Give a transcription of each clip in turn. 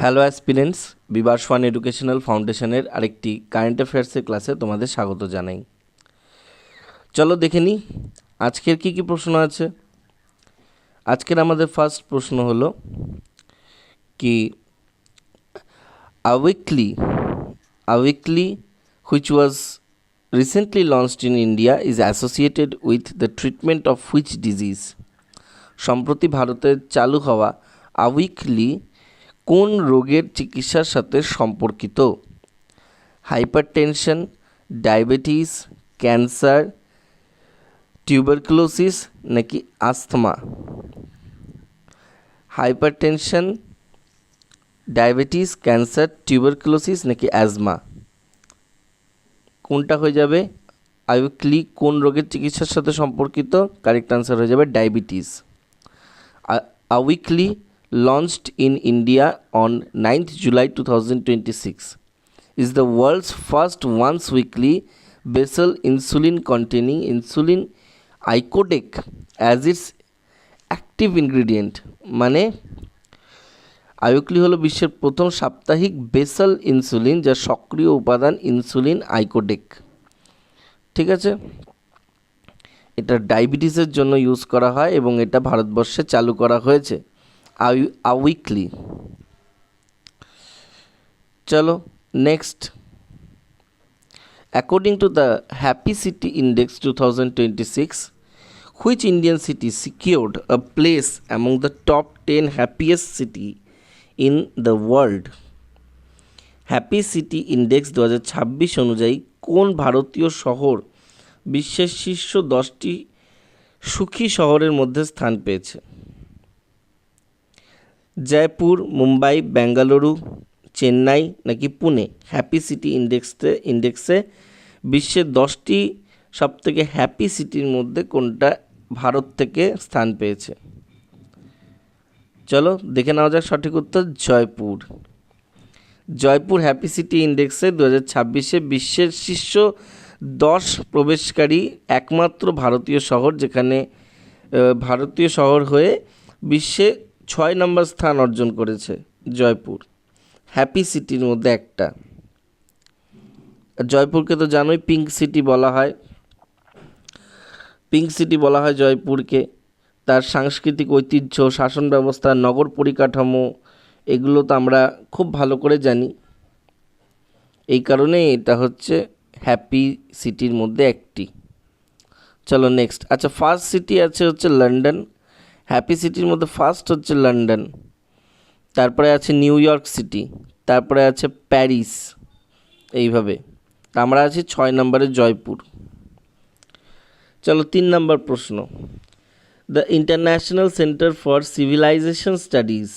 Hello aspirants, Bibhas one educational ফাউন্ডেশনের আরেকটি current অ্যাফেয়ার্সের ক্লাসে তোমাদের স্বাগত জানাই। চলো দেখে নিই আজকের কী প্রশ্ন আছে। আজকের আমাদের ফার্স্ট প্রশ্ন হলো কি a weekly which was recently launched in India is associated with the treatment of which disease? সম্প্রতি ভারতে চালু হওয়া আউইকলি কোন রোগের চিকিৎসার সাথে সম্পর্কিত? হাইপারটেনশন, ডায়াবেটিস, ক্যান্সার, টিউবারকুলোসিস নাকি আস্থমা? হাইপারটেনশন, ডায়াবেটিস, ক্যান্সার, টিউবারকুলোসিস নাকি অ্যাজমা? কোনটা হয়ে যাবে? আউইকলি কোন রোগের চিকিৎসার সাথে সম্পর্কিত? কারেক্ট আনসার হয়ে যাবে diabetes. আউইকলি launched in India on 9th July 2026 is the world's first once weekly basal insulin containing insulin icodec as its active ingredient। মানে আউইকলি হলো বিশ্বের প্রথম সাপ্তাহিক বেসাল ইনসুলিন যার সক্রিয় উপাদান ইনসুলিন আইকোডেক। ঠিক আছে, এটা ডায়াবেটিসের জন্য ইউজ করা হয় এবং এটা ভারতবর্ষে চালু করা হয়েছে আউইকলি। চলো next. According to the Happy City Index 2026, which Indian city secured a place among the top 10 happiest city in the world? Happy city index 2026 অনুযায়ী কোন ভারতীয় শহর বিশ্বের শীর্ষ 10টি সুখী শহরের মধ্যে স্থান পেয়েছে? জয়পুর, মুম্বাই, বেঙ্গালুরু, চেন্নাই নাকি পুনে? হ্যাপি সিটি ইন্ডেক্সে বিশ্বের 10টি সবথেকে হ্যাপি সিটির মধ্যে কোনটা ভারত থেকে স্থান পেয়েছে? চলো দেখে নেওয়া যাক সঠিক উত্তর জয়পুর। জয়পুর হ্যাপি সিটি ইন্ডেক্সে 2026 বিশ্বের শীর্ষ 10 প্রবেশকারী একমাত্র ভারতীয় শহর, যেখানে ভারতীয় শহর হয়ে বিশ্বে 6 নম্বর স্থান অর্জন করেছে জয়পুর, হ্যাপি সিটির মধ্যে একটা। জয়পুরকে তো জানোই পিঙ্ক সিটি বলা হয়, পিঙ্ক সিটি বলা হয় জয়পুরকে। তার সাংস্কৃতিক ঐতিহ্য, শাসন ব্যবস্থা, নগর পরিকাঠামো এগুলো তো আমরা খুব ভালো করে জানি, এই কারণে এটা হচ্ছে হ্যাপি সিটির মধ্যে একটি। চলো নেক্সট। আচ্ছা, ফার্স্ট সিটি আছে হচ্ছে লন্ডন। হ্যাপি সিটির মধ্যে ফার্স্ট হচ্ছে লন্ডন, তারপরে আছে নিউ ইয়র্ক সিটি, তারপরে আছে প্যারিস, এইভাবে আমরা আছি 6 নম্বরে জয়পুর। চলো 3 নম্বর প্রশ্ন। The International centre for civilisation studies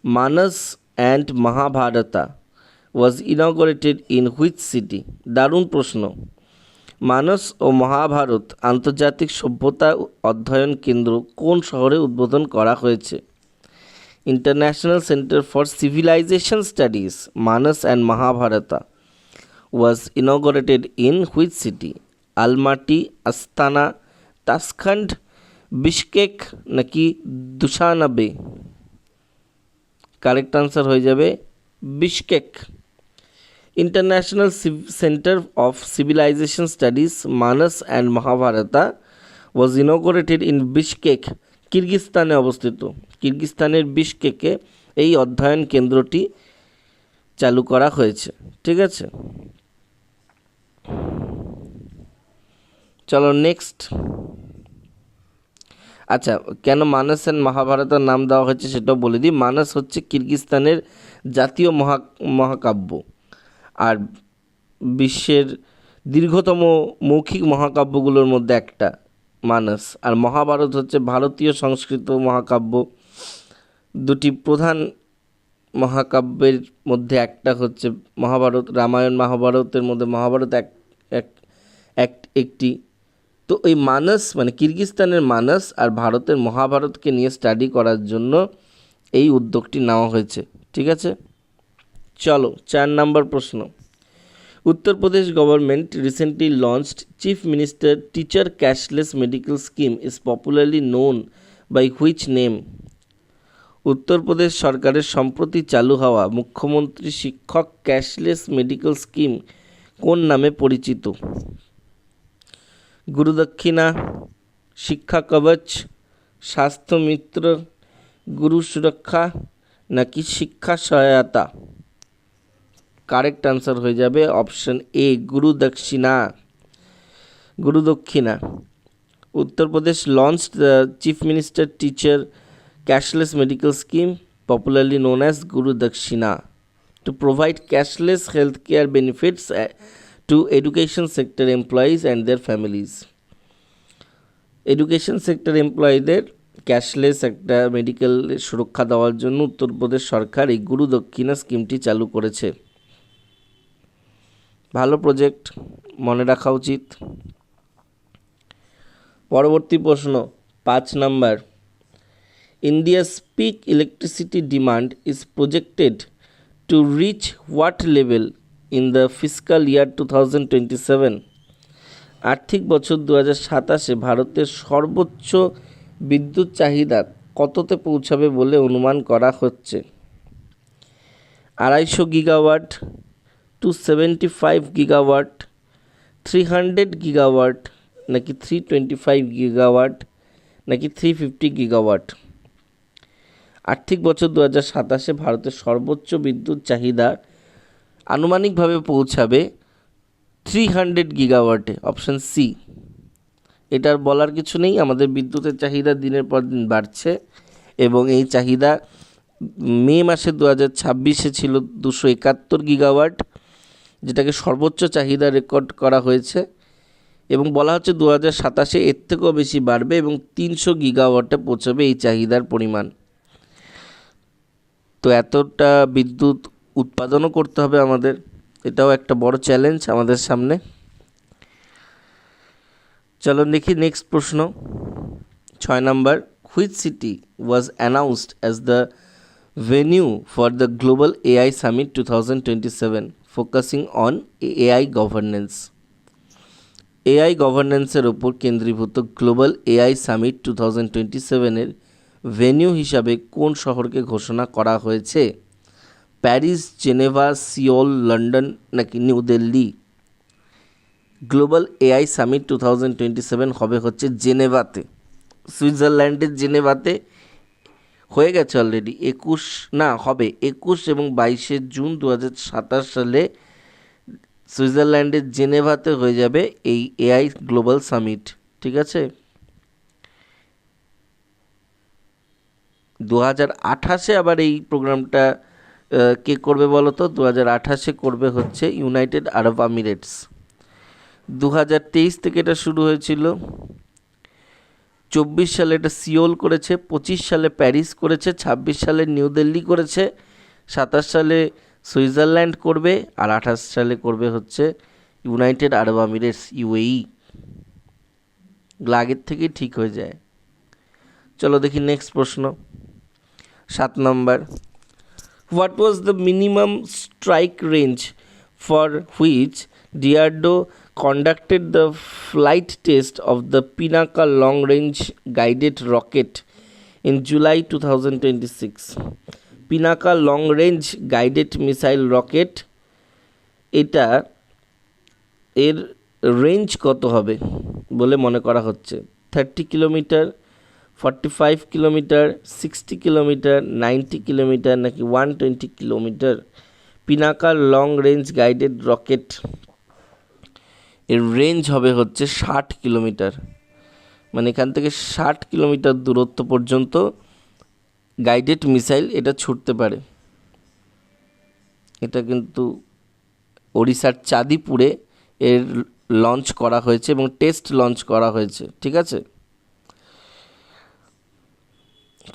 Manas and Mahabharata was inaugurated in which city? দারুণ প্রশ্ন। মানস ও মহাভারত আন্তর্জাতিক সভ্যতা অধ্যয়ন কেন্দ্র কোন শহরে উদ্বোধন করা হয়েছে? International centre for civilisation studies Manas and Mahabharata was inaugurated in which city? Almaty, Astana, Tashkent, Bishkek নাকি দুশানবে? কারেক্ট আনসার হয়ে যাবে Bishkek. International centre of civilisation studies Manas and Mahabharata was inaugurated in Bishkek, কিরগিজস্তানে অবস্থিত। কিরগিজস্তানের বিশকেকে এই অধ্যয়ন কেন্দ্রটি চালু করা হয়েছে। ঠিক আছে, চলো নেক্সট। আচ্ছা, কেন মানস অ্যান্ড মহাভারতের নাম দেওয়া হয়েছে সেটাও বলে দিই। মানস হচ্ছে কিরগিজস্তানের জাতীয় মহাকাব্য, আর বিশ্বের দীর্ঘতম মৌখিক মহাকাব্যগুলোর মধ্যে একটা মানস। আর মহাভারত হচ্ছে ভারতীয় সংস্কৃত মহাকাব্য। দুটি প্রধান মহাকাব্যের মধ্যে একটা হচ্ছে মহাভারত। রামায়ণ মহাভারতের মধ্যে মহাভারত একটি। তো এই মানস মানে কিরগিজস্তানের মানস আর ভারতের মহাভারতকে নিয়ে স্টাডি করার জন্য এই উদ্যোগটি নেওয়া হয়েছে। ঠিক আছে, চলো 4 নম্বর প্রশ্ন। Uttar Pradesh government recently launched Chief Minister Teacher Cashless Medical Scheme is popularly known by which name? Uttar Pradesh সরকারের সম্প্রতি চালু হওয়া মুখ্যমন্ত্রী শিক্ষক ক্যাশলেস মেডিকেল স্কিম কোন নামে পরিচিত? গুরুদক্ষিণা, শিক্ষা কবচ, স্বাস্থ্য মিত্র, গুরু সুরক্ষা নাকি শিক্ষা সহায়তা? কারেক্ট আনসার হয়ে যাবে option A, Gurudakshina. Uttar Pradesh launched the Chief Minister Teacher Cashless Medical Scheme, popularly known as Guru Dakshina, to provide cashless healthcare benefits to education sector employees and their families. Education sector এমপ্লয়ীদের cashless একটা medical সুরক্ষা দেওয়ার জন্য উত্তরপ্রদেশ সরকার এই গুরু দক্ষিণা স্কিমটি চালু করেছে। ভালো প্রজেক্ট, মনে রাখা উচিত। পরবর্তী প্রশ্ন 5 number, India's peak electricity demand is projected to reach what level in the fiscal year 2027? আর্থিক বছর 2027-এ ভারতের সর্বোচ্চ বিদ্যুৎ চাহিদা কততে পৌঁছাবে বলে অনুমান করা হচ্ছে? 250 গিগাওয়াট, 275 গিগাওয়াট, 300 গিগাওয়াট নাকি 325 গিগাওয়াট নাকি 350 গিগাওয়াট? আর্থিক বছর 2027-এ ভারতের সর্বোচ্চ বিদ্যুৎ চাহিদা আনুমানিকভাবে পৌঁছাবে 300 গিগাওয়াটে, অপশন সি। এটার বলার কিছু নেই, আমাদের বিদ্যুতের চাহিদা দিনের পর দিন বাড়ছে এবং এই চাহিদা মে মাসে 2026-এ ছিল 271 গিগাওয়াট, যেটাকে সর্বোচ্চ চাহিদা রেকর্ড করা হয়েছে এবং বলা হচ্ছে 2027-এ এর থেকেও বেশি বাড়বে এবং 300 গিগাওয়াটে পৌঁছাবে এই চাহিদার পরিমাণ। তো এতটা বিদ্যুৎ উৎপাদনও করতে হবে আমাদের, এটাও একটা বড় চ্যালেঞ্জ আমাদের সামনে। চলো দেখি নেক্সট প্রশ্ন 6 number, which city was announced as the venue for the global AI summit 2027 focusing on AI governance? AI গভর্নেন্সের ওপর কেন্দ্রীভূত গ্লোবাল এআই সামিট 2027-এর ভেন্যু হিসাবে কোন শহরকে ঘোষণা করা হয়েছে? প্যারিস, জেনেভা, সিওল, লন্ডন নাকি New Delhi? Global AI summit 2027 হবে হচ্ছে জেনেভাতে, সুইজারল্যান্ডের জেনেভাতে। হয়ে গেছে অলরেডি 21 এবং 22 জুন 2027 সালে সুইজারল্যান্ডের জেনেভাতে হয়ে যাবে এই এআই গ্লোবাল সামিট, ঠিক আছে। 2028-এ আবার এই প্রোগ্রামটা কে করবে বলো তো? 2028-এ করবে হচ্ছে ইউনাইটেড আরব আমিরেটস। 2023 থেকে এটা শুরু হয়েছিল, 24 সালে এটা সিওল করেছে, 25 সালে প্যারিস করেছে, 26 সালে নিউ দিল্লি করেছে, 27 সালে সুইজারল্যান্ড করবে আর 28 সালে করবে হচ্ছে ইউনাইটেড আরব আমিরেটস, ইউএই। আগের থেকেই ঠিক হয়ে যায়। চলো দেখি নেক্সট প্রশ্ন 7 number, what was the minimum strike range for which DRDO conducted the flight test of the Pinaka long range guided rocket in July 2026? Pinaka long range guided missile rocket, এটা এর রেঞ্জ কত হবে বলে মনে করা হচ্ছে? 30 kilometre, 45 kilometre, 60 kilometre, 90 kilometre নাকি 120 kilometre? Pinaka long range guided rocket এর রেঞ্জ হবে হচ্ছে 60 কিলোমিটার, মানে এখান থেকে 60 কিলোমিটার দূরত্ব পর্যন্ত গাইডেড মিসাইল এটা ছুটতে পারে। এটা কিন্তু ওড়িশার চাঁদিপুরে এর লঞ্চ করা হয়েছে এবং টেস্ট লঞ্চ করা হয়েছে, ঠিক আছে।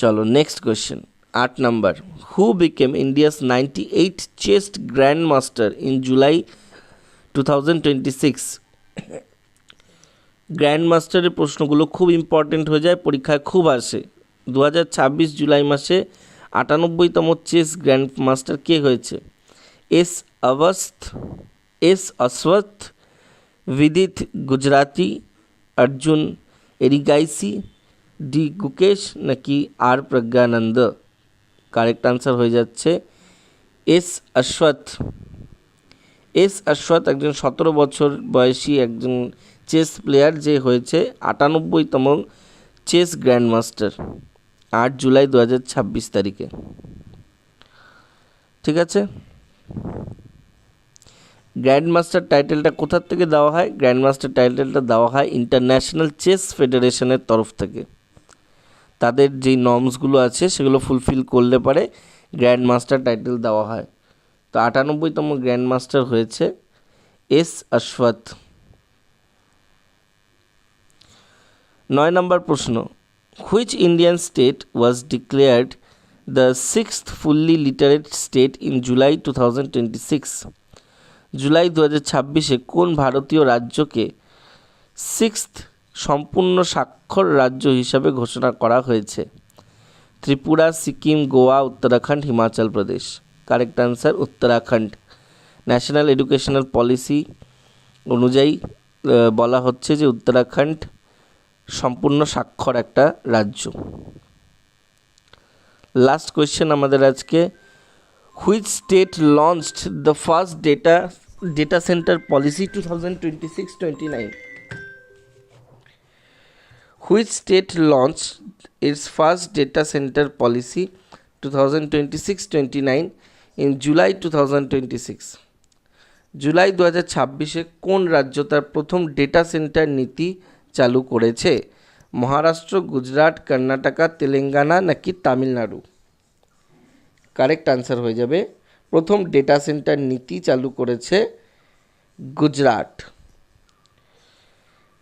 চলো next question 8 number, who became India's 98th chess grand master in July 2026? Grand মাস্টারের প্রশ্নগুলো খুব ইম্পর্টেন্ট হয়ে যায়, পরীক্ষায় খুব আসে। 2026 জুলাই মাসে 98তম চেস গ্র্যান্ড মাস্টার কে হয়েছে? এস অশ্বথ, বিদিত গুজরাতি, অর্জুন এরিগাইসি, ডি গুকেশ নাকি আর প্রজ্ঞানন্দ? কারেক্ট আনসার হয়ে যাচ্ছে এস অশ্বথ। এস অশ্বথ একজন 17 বছর বয়সী একজন চেস প্লেয়ার, যে হয়েছে 98তম চেস গ্র্যান্ডমাস্টার 8 জুলাই 2026 তারিখে। ঠিক আছে, গ্র্যান্ডমাস্টার টাইটেলটা কোথা থেকে দেওয়া হয়? গ্র্যান্ডমাস্টার টাইটেলটা দেওয়া হয় ইন্টারন্যাশনাল চেস ফেডারেশনের তরফ থেকে। তাদের যেই নর্মসগুলো আছে সেগুলো ফুলফিল করলে পারে গ্র্যান্ডমাস্টার টাইটেল দেওয়া হয়। তো 98তম গ্র্যান্ডমাস্টার হয়েছে এস অশ্বথ। 9 নম্বর প্রশ্ন, which Indian state was declared the 6th fully literate state in July 2026? July 2026-এ কোন ভারতীয় রাজ্যকে 6th সম্পূর্ণ স্বাক্ষর রাজ্য হিসাবে ঘোষণা করা হয়েছে? Tripura, Sikkim, Goa, Uttarakhand, Himachal Pradesh. Correct answer Uttarakhand. National educational policy অনুযায়ী বলা হচ্ছে যে উত্তরাখণ্ড সম্পূর্ণ স্বাক্ষর একটা রাজ্য। লাস্ট কোয়েশ্চেন আমাদের আজকে, which state launched the first data centre policy 2026-29? Which state launched its first data center policy 2026-29 in July 2026? July 2026-এ কোন রাজ্য তার প্রথম ডেটা সেন্টার নীতি চালু করেছে? মহারাষ্ট্র, গুজরাট, কর্ণাটকা, তেলেঙ্গানা নাকি তামিলনাড়ু? কারেক্ট আনসার হয়ে যাবে প্রথম ডেটা সেন্টার নীতি চালু করেছে গুজরাট।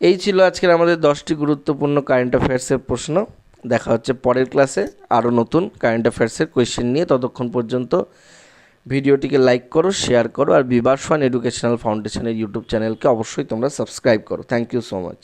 এই ছিল আজকের আমাদের 10টি গুরুত্বপূর্ণ কারেন্ট অ্যাফেয়ার্সের প্রশ্ন। দেখা হচ্ছে পরের ক্লাসে আরও নতুন কারেন্ট অ্যাফেয়ার্সের কোয়েশ্চেন নিয়ে। ততক্ষণ পর্যন্ত ভিডিওটিকে লাইক করো, শেয়ার করো, আর বিভাস ওয়ান এডুকেশনাল ফাউন্ডেশনের ইউটিউব চ্যানেলকে অবশ্যই তোমরা সাবস্ক্রাইব করো। Thank you so much.